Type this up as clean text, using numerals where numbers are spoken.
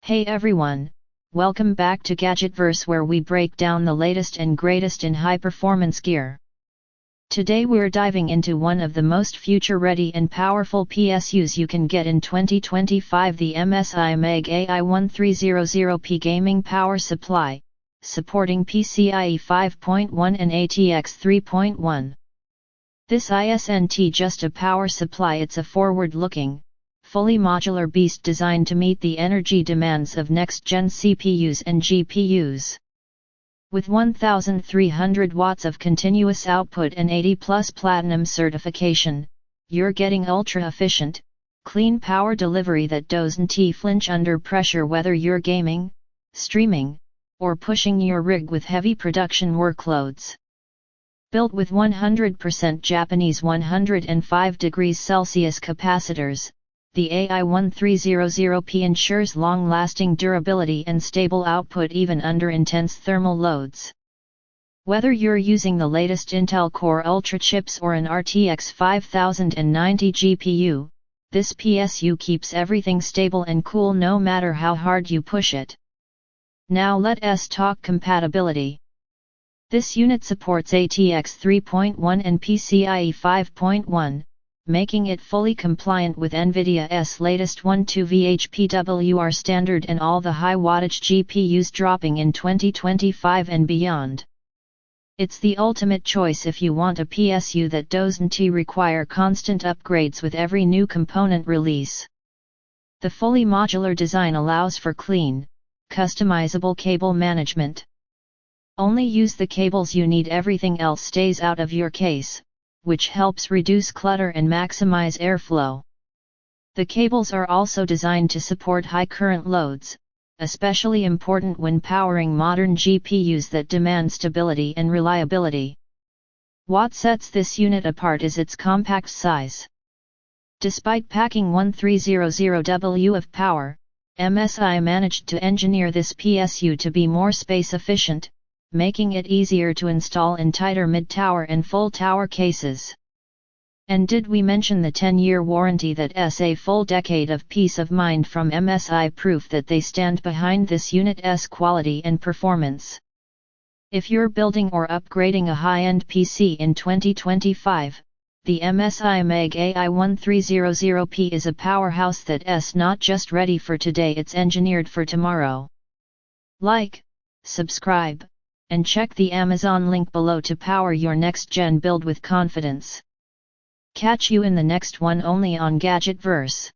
Hey everyone, welcome back to Gadgetverse, where we break down the latest and greatest in high-performance gear. Today we're diving into one of the most future-ready and powerful PSUs you can get in 2025, the MSI MEG Ai1300P gaming power supply, supporting PCIe 5.1 and ATX 3.1. This isn't just a power supply, it's a forward-looking, fully modular beast designed to meet the energy demands of next-gen CPUs and GPUs. With 1,300 watts of continuous output and 80+ platinum certification, you're getting ultra-efficient, clean power delivery that doesn't flinch under pressure, whether you're gaming, streaming, or pushing your rig with heavy production workloads. Built with 100% Japanese 105 degrees Celsius capacitors, the Ai1300P ensures long-lasting durability and stable output even under intense thermal loads. Whether you're using the latest Intel Core Ultra chips or an RTX 5090 GPU, this PSU keeps everything stable and cool no matter how hard you push it. Now let's talk compatibility. This unit supports ATX 3.1 and PCIe 5.1. making it fully compliant with NVIDIA's latest 1.2 PWR standard and all the high-wattage GPUs dropping in 2025 and beyond. It's the ultimate choice if you want a PSU that doesn't require constant upgrades with every new component release. The fully modular design allows for clean, customizable cable management. Only use the cables you need, everything else stays out of your case, which helps reduce clutter and maximize airflow. The cables are also designed to support high current loads, especially important when powering modern GPUs that demand stability and reliability. What sets this unit apart is its compact size. Despite packing 1300W of power, MSI managed to engineer this PSU to be more space efficient, making it easier to install in tighter mid-tower and full-tower cases. And did we mention the 10-year warranty that's a full decade of peace of mind from MSI, proof that they stand behind this unit's quality and performance. If you're building or upgrading a high-end PC in 2025, the MSI MEG Ai1300P is a powerhouse that's not just ready for today, it's engineered for tomorrow. Like, subscribe, and check the Amazon link below to power your next-gen build with confidence. Catch you in the next one only on Gadgetverse.